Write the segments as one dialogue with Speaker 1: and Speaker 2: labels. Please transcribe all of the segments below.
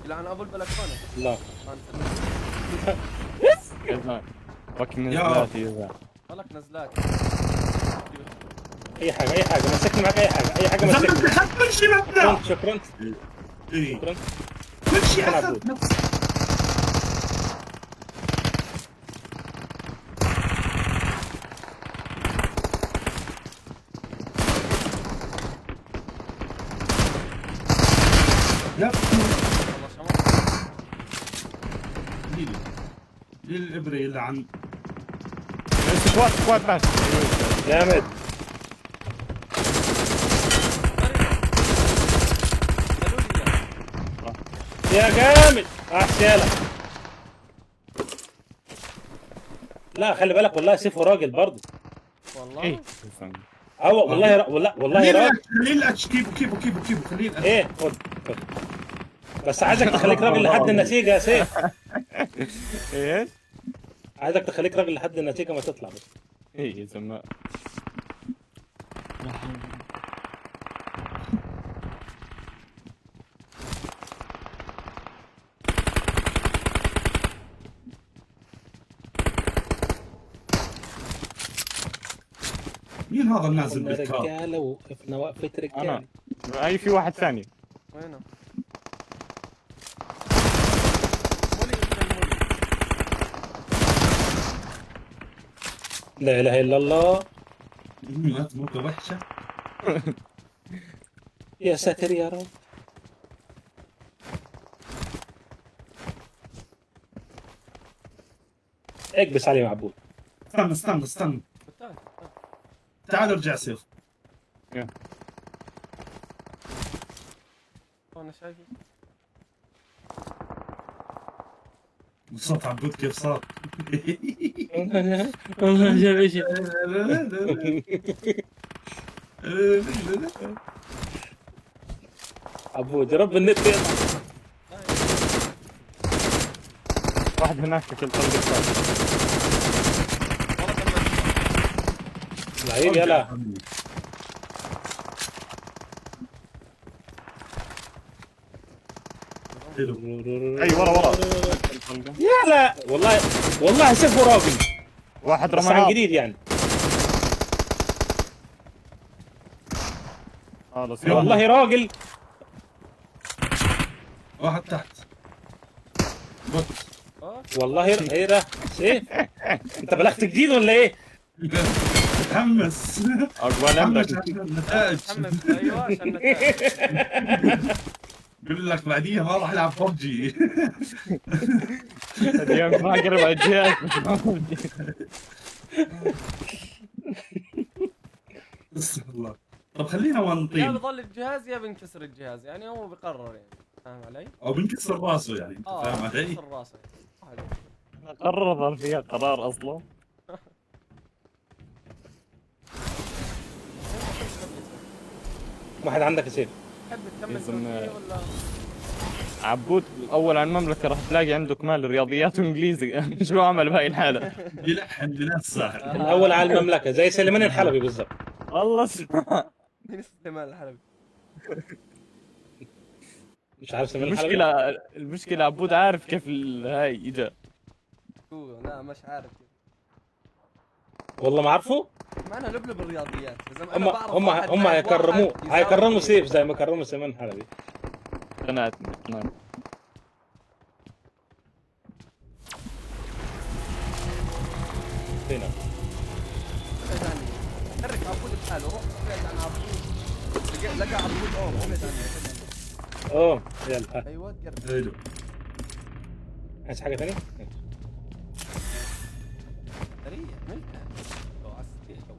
Speaker 1: لا انا ابو البلكونه.
Speaker 2: لا
Speaker 3: وقت نزلات
Speaker 1: والله نزلات.
Speaker 2: اي حاجه اي حاجه مسكني معك، اي حاجه اي حاجه
Speaker 4: زلمة انت
Speaker 2: مسكني.
Speaker 4: اخذت كل شيء
Speaker 2: شكرا
Speaker 4: مبدأ.
Speaker 2: شكرا
Speaker 4: ايه
Speaker 2: شكرا.
Speaker 4: كل شيء
Speaker 2: شكراً
Speaker 4: اخذت. يا
Speaker 1: والله شمال.
Speaker 4: ليه الابره اللي عن
Speaker 3: سكواد ماشي.
Speaker 2: جامد. يا جامد عسالة. لا خلي بالك والله سيف راجل برضه.
Speaker 1: والله
Speaker 3: ايه
Speaker 2: والله والله راجل.
Speaker 4: خليه الاتش كيبو خليه الاتش.
Speaker 2: ايه خد خد. بس عايزك تخليك راجل لحد النتيجة يا سيف.
Speaker 3: ايش؟
Speaker 2: عايزك تخليك راجل لحد النتيجة ما تطلع بس.
Speaker 3: ايه يا زلمه.
Speaker 4: مين هذا النازل
Speaker 2: قلنا
Speaker 4: بالكار؟
Speaker 2: رجالة وقفنا وقفة
Speaker 3: انا
Speaker 2: رجالة.
Speaker 3: اي في واحد ثاني.
Speaker 1: وينه؟ مولي يمكن مولي.
Speaker 2: لا اله الا الله.
Speaker 4: مات موتة وحشة.
Speaker 2: يا ساتر يا رب. اكبس عليه معبود.
Speaker 4: استنى
Speaker 1: تعال.
Speaker 4: تعال ارجع سيف.
Speaker 1: انا شايفه.
Speaker 4: صوت عبود كيف صار؟
Speaker 2: والله جاب عبود يا رب النت يقطع.
Speaker 3: واحد هناك شكل طلق الثاني.
Speaker 2: لعيب يلا.
Speaker 4: حلو.
Speaker 3: اي ورا
Speaker 2: يلا والله سيف راجل.
Speaker 3: واحد
Speaker 2: بس
Speaker 3: رمى
Speaker 2: عن
Speaker 3: نار.
Speaker 2: جديد يعني.
Speaker 3: خلاص
Speaker 2: والله راجل.
Speaker 4: واحد تحت. بوت.
Speaker 2: والله ايه ده سيف. انت بلغت جديد ولا ايه؟
Speaker 4: تحمس.
Speaker 3: اقوى عندك.
Speaker 4: النتائج.
Speaker 1: تحمس ايوه عشان نتائج.
Speaker 4: بقول لك بعديها ما راح العب ببجي.
Speaker 3: اليوم ما اقرب على الجهاز.
Speaker 4: استغفر الله. طب خلينا
Speaker 1: يا
Speaker 4: ونطين
Speaker 1: بيضل الجهاز يا بنكسر الجهاز، يعني هو بيقرر يعني. فاهم علي؟
Speaker 4: او بنكسر راسه يعني. أنت فاهم علي؟
Speaker 1: بنكسر راسه.
Speaker 3: قرر فيها قرار اصلا.
Speaker 2: واحد عندك يا سيف.
Speaker 1: تحب تكمل
Speaker 3: لازم-
Speaker 1: تركيا ولا؟
Speaker 3: عبود اول على المملكه راح تلاقي عنده كمال رياضيات وانجليزي. شو عمل بهاي الحاله؟
Speaker 4: يلحن بنفسه.
Speaker 2: الاول على المملكة زي سليمان الحلبي بالظبط.
Speaker 3: والله اسمع.
Speaker 1: مين سليمان الحلبي؟
Speaker 2: مش عارف سليمان الحلبي.
Speaker 3: المشكله عبود عارف كيف هاي اجا.
Speaker 1: لا مش عارف.
Speaker 2: والله ما عارفه.
Speaker 1: معنا لبلب الرياضيات يا زلمه.
Speaker 2: هم
Speaker 1: انا بعرف
Speaker 2: هم
Speaker 1: واحد
Speaker 2: هم
Speaker 1: لاعب
Speaker 2: هيكرموه
Speaker 1: واحد يساوي
Speaker 2: هيكرموا
Speaker 1: اثنين.
Speaker 2: سيف زي ما كرموا سليمان الحلبي.
Speaker 3: قنعتني.
Speaker 2: فينا.
Speaker 1: ابعد عني. حرك عبود بحاله، روح ابعد عن عبود. لقى عبود ابعد عني.
Speaker 2: اوه يلا.
Speaker 1: ايوه قرب.
Speaker 4: حلو.
Speaker 2: عايز حاجة ثانية؟
Speaker 1: سريع عملتها. لو على السريع لو.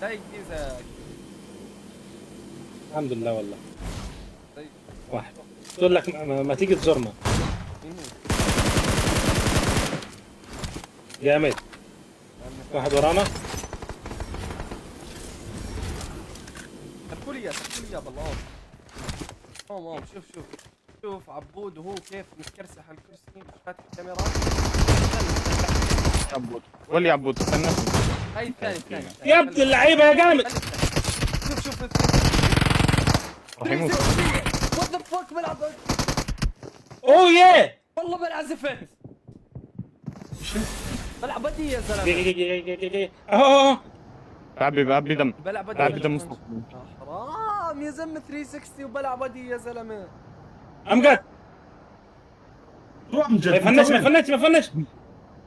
Speaker 1: سايق جيزة.
Speaker 2: الحمد لله والله.
Speaker 1: طيب.
Speaker 2: واحد تقول لك ما تيجي تزورنا. جامد. واحد ورانا.
Speaker 1: تركوا لي اياه بالله. قوم شوف عبود وهو كيف متكرسح على الكرسي مش فاتح الكاميرا.
Speaker 3: عبود ولي عبود استنى.
Speaker 1: هاي الثاني
Speaker 2: يا ابن اللعيبة يا جامد.
Speaker 1: شوف
Speaker 3: راح يموت.
Speaker 1: وات ذا فوك بلعب.
Speaker 2: اوه ياه
Speaker 1: والله بلعب زفت. بلعب بدي يا زلمه.
Speaker 2: اه
Speaker 3: بعبي دم.
Speaker 1: بلعب بدي.
Speaker 3: بعبي دم مصطفى.
Speaker 1: حرام يا زلمه 360 وبلعب بدي يا زلمه.
Speaker 2: امجد
Speaker 4: روح من جد.
Speaker 2: ما يفنش ما يفنش ما يفنش.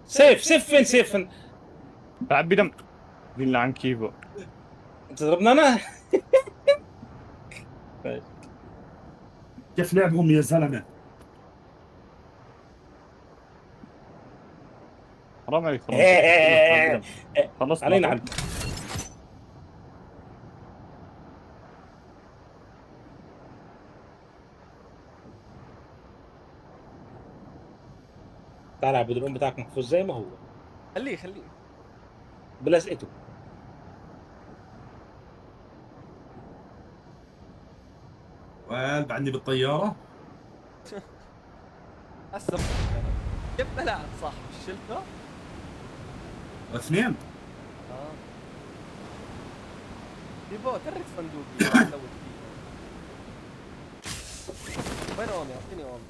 Speaker 2: سيف فين سيف فين؟
Speaker 3: بعبي دم. بالله عن كيفو.
Speaker 2: انت ضربنا انا.
Speaker 4: كيف لعبهم يا زلمه؟
Speaker 3: حرام عليك خلص
Speaker 2: علينا عبد. تعال عبد الام بتاعك محفوظ زي ما هو
Speaker 1: خليه
Speaker 2: بلزقته.
Speaker 4: بعدني بالطياره.
Speaker 1: هسه كيف بلعب صح شلته؟
Speaker 4: اثنين.
Speaker 1: ديبو ترك صندوقي. وين اومي؟ اعطيني اومي.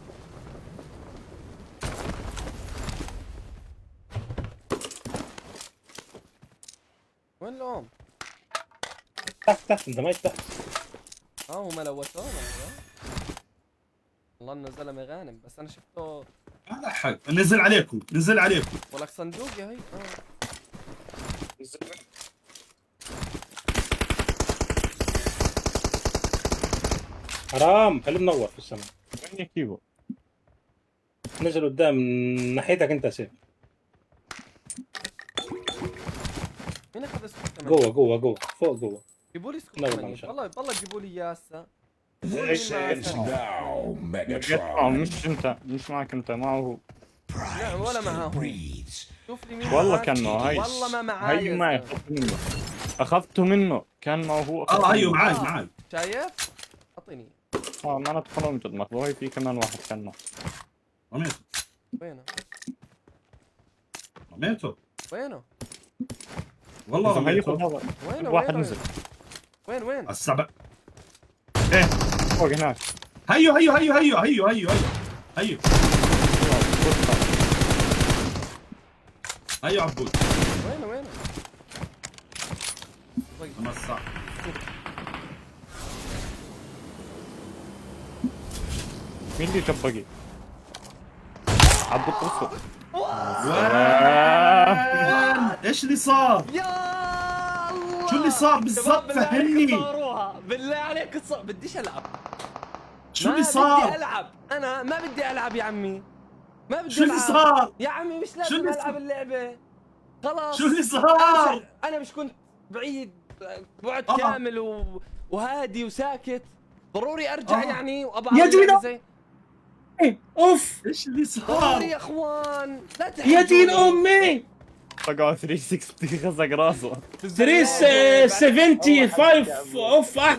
Speaker 1: وين الأم؟
Speaker 2: تحت انت ما تحت.
Speaker 1: هم لوثوه والله انه زلمه غانم بس انا شفته.
Speaker 4: هذا حق نزل عليكم.
Speaker 1: ولك صندوق يا هي.
Speaker 2: حرام خليه منور في السماء.
Speaker 3: وين كيفو؟
Speaker 2: نزل قدام ناحيتك انت سيف.
Speaker 1: مين اخذ سكوت؟
Speaker 2: جوه فوق جوه.
Speaker 1: جيبوا لي سكوت
Speaker 2: لا
Speaker 1: كمان.
Speaker 2: والله
Speaker 1: والله جيبوا لي اياه هسه.
Speaker 3: مش انت مش معك انت معه هو.
Speaker 1: نعم ولا معاه. شوف لي مين
Speaker 3: والله
Speaker 1: معاه.
Speaker 3: كان معه هاي.
Speaker 1: والله ما معاي.
Speaker 3: هي معي اخذته منه كان معه هو.
Speaker 4: ايوه معي.
Speaker 1: شايف؟ اعطيني.
Speaker 3: ما انا ادخل من جد ماخذه. هاي في كمان واحد كان معه.
Speaker 1: وينه؟
Speaker 4: والله
Speaker 3: رميته.
Speaker 1: وينه؟
Speaker 3: واحد نزل.
Speaker 1: وين؟
Speaker 4: السبع.
Speaker 3: فوق هناك.
Speaker 4: هيو عبود.
Speaker 1: وينه؟
Speaker 4: مساء.
Speaker 3: مين اللي تبقي؟ عبد القصة.
Speaker 4: ايش اللي صار؟
Speaker 1: يا الله
Speaker 4: شو اللي صار بالضبط فهمني.
Speaker 1: بالله عليك بديش العب.
Speaker 4: شو اللي
Speaker 1: بدي
Speaker 4: صار؟
Speaker 1: العب. انا ما بدي العب يا عمي. ما بدي
Speaker 4: شو اللي
Speaker 1: ألعب.
Speaker 4: صار؟
Speaker 1: يا عمي مش لازم
Speaker 4: اللي
Speaker 1: العب
Speaker 4: صار؟
Speaker 1: اللعبة. خلاص.
Speaker 4: شو اللي صار؟
Speaker 1: انا مش كنت بعيد بعد كامل وهادي وساكت. ضروري ارجع يعني وابغى
Speaker 2: يا دين
Speaker 1: زي
Speaker 2: اوف
Speaker 4: ايش اللي
Speaker 1: ضروري
Speaker 4: صار؟
Speaker 1: يا اخوان. لا
Speaker 2: يا دين
Speaker 1: تحرجوني.
Speaker 2: امي.
Speaker 3: طقعوا 360 خزق راسه.
Speaker 2: 375 اوف. ايه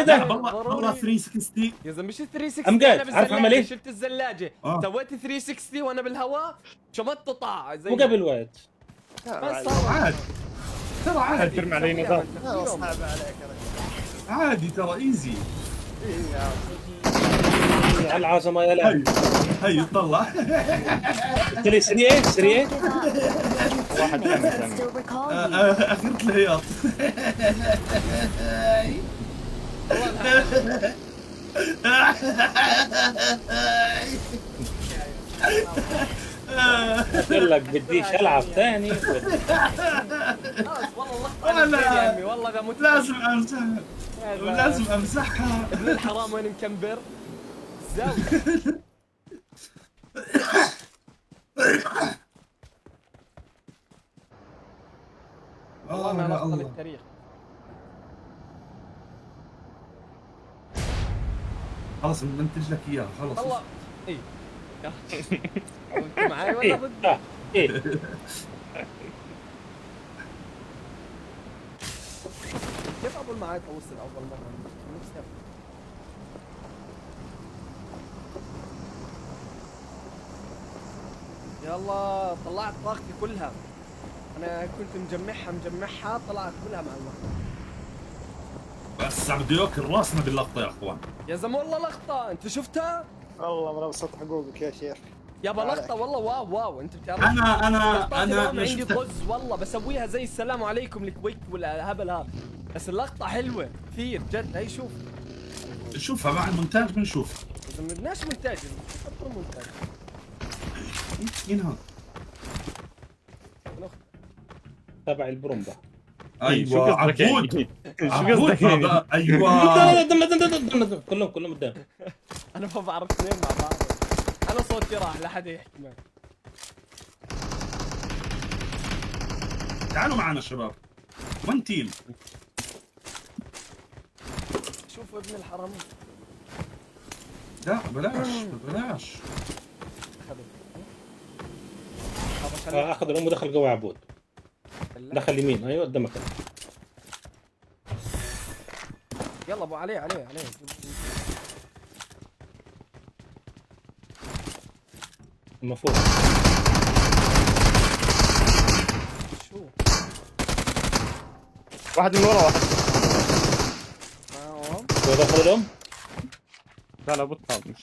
Speaker 2: ده؟
Speaker 4: والله 360.
Speaker 1: يا زلمه مش 360.
Speaker 2: أمجد،
Speaker 1: انا
Speaker 2: عارف عمل إيه؟
Speaker 1: شلت الزلاجه.
Speaker 4: آه.
Speaker 1: سويت 360 وانا بالهواء شمت طاع زي
Speaker 2: مو قبل وقت.
Speaker 1: ما صار.
Speaker 4: عادي ترى عادي.
Speaker 3: ترمي علي نظام.
Speaker 4: عادي ترى ايزي.
Speaker 2: على العظمه يا لا.
Speaker 4: هي طلع.
Speaker 2: قلت لي 3
Speaker 3: واحد ثاني.
Speaker 4: اخرت الهياط.
Speaker 2: قال لك بديش العب ثاني.
Speaker 1: والله الله يا عمي والله بموت.
Speaker 4: لازم امسحها.
Speaker 1: ابن الحرام وين مكمبر؟ الزاوية. والله ما نقل التاريخ.
Speaker 4: خلاص بننتج لك اياه خلاص.
Speaker 1: والله اي انت معي ولا ضدي؟
Speaker 2: ايه
Speaker 1: كيف ابو المعاد اوصل اول مره؟ نفسي أفهم. يلا طلعت طاقتي كلها. انا كنت مجمعها طلعت كلها مع الوقت.
Speaker 4: بس عم بده ياكل راسنا باللقطه يا اخوان.
Speaker 1: يا زلمه والله لقطه، انت شفتها؟
Speaker 5: والله من ابسط حقوقك يا شيخ.
Speaker 1: يابا لقطه والله، واو واو. انت بتعرف
Speaker 4: انا
Speaker 1: عندي
Speaker 4: شفتها.
Speaker 1: طز والله، بسويها زي السلام عليكم الكويت والهبل هذا، بس اللقطه حلوه كثير جد. هي شوف
Speaker 4: شوفها مع المونتاج بنشوف.
Speaker 1: اذا ما بدناش مونتاج، حطوا مونتاج.
Speaker 4: مين هذا؟
Speaker 2: تبع البرومبا.
Speaker 4: ايوه عبود.
Speaker 3: شو
Speaker 4: عبود
Speaker 3: قصدك يعني؟
Speaker 4: هذا، ايوه.
Speaker 2: كلهم قدام.
Speaker 1: انا ما بعرف اثنين مع بعض، انا صوتي راح لحد يحكي معي.
Speaker 4: تعالوا معنا شباب، وين تيم؟
Speaker 1: شوفوا ابن الحرام.
Speaker 4: لا بلاش بلاش.
Speaker 2: اخذ الام ودخل جوا عبود. دخل يمين، ايوه قدامك.
Speaker 1: يلا ابو عليه.
Speaker 2: المفروض
Speaker 1: شو
Speaker 3: واحد من ورا واحد.
Speaker 1: معهم؟
Speaker 2: هو دخل الام.
Speaker 3: لا لا بطل مش.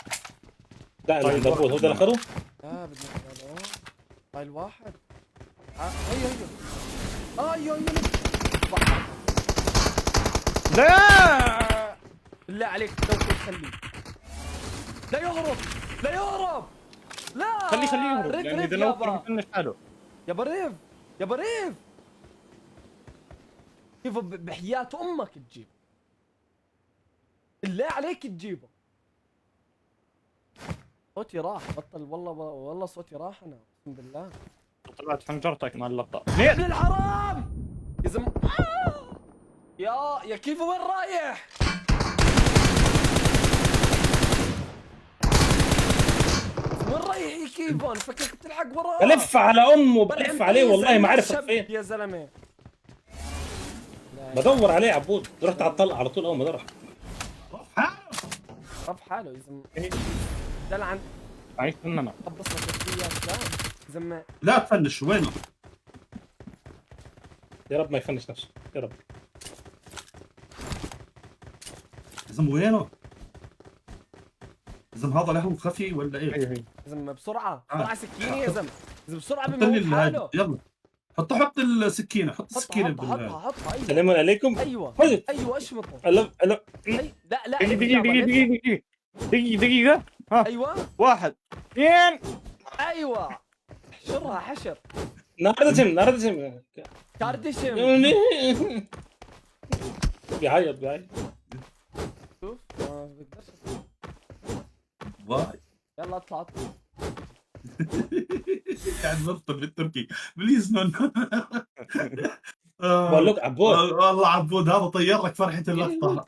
Speaker 2: لا اللي عند ابوه هو ده اللي اخذه.
Speaker 1: لا بدنا نخلوه. هاي الواحد. ايوه
Speaker 3: لا
Speaker 1: بالله عليك توقف خليه. لا يهرب لا
Speaker 3: خليه يهرب،
Speaker 1: ريف
Speaker 3: يعني
Speaker 1: ريف
Speaker 3: اذا لو
Speaker 1: يابا.
Speaker 3: فنش حاله.
Speaker 1: يا بريف كيف بحياة امك تجيب؟ بالله عليك تجيبه. صوتي راح، بطل والله صوتي راح. انا اقسم بالله
Speaker 3: طلعت حنجرتك مع اللقطة.
Speaker 1: ابن الحرام يا زلمه. يا كيف وين رايح؟ وين رايح يا كيفون؟ فكرك بتلحق وراه.
Speaker 2: بلف على امه، بلف عليه والله ما عرف فين.
Speaker 1: يا زلمه
Speaker 2: بدور عليه عبود، رحت على الطلقه على طول اول ما ضرب.
Speaker 1: رف حاله يا زلمه. دلعن
Speaker 3: عايش مننا.
Speaker 1: خبص لك اياه يا زلمه.
Speaker 4: لا تفنش، وينه؟
Speaker 2: يا رب ما يفنش نفسه يا رب.
Speaker 4: يا زلمه وينه؟ يا زلمه هذا له خفي ولا ايه؟
Speaker 3: هي
Speaker 1: يا زلمه بسرعه سكينه يا زلمه. بسرعه
Speaker 4: حط لي
Speaker 1: بموت حاله.
Speaker 4: يلا حط السكينه، حط السكينه
Speaker 1: حطها. ايوه
Speaker 2: السلام عليكم.
Speaker 1: ايوه
Speaker 2: طيب.
Speaker 1: اشمطه.
Speaker 2: لا
Speaker 1: لا
Speaker 3: دقيقة. ها
Speaker 1: ايوه
Speaker 3: واحد اثنين.
Speaker 1: ايوه حشرها حشر.
Speaker 2: نار دسم
Speaker 1: كاردشم.
Speaker 2: بيعيط
Speaker 1: شوف ما بقدرش.
Speaker 4: واي.
Speaker 1: يلا اطلع
Speaker 4: قاعد نرطب بالتركي بليز نون.
Speaker 2: بقول لك عبود
Speaker 4: والله عبود هذا طير لك فرحة اللقطة.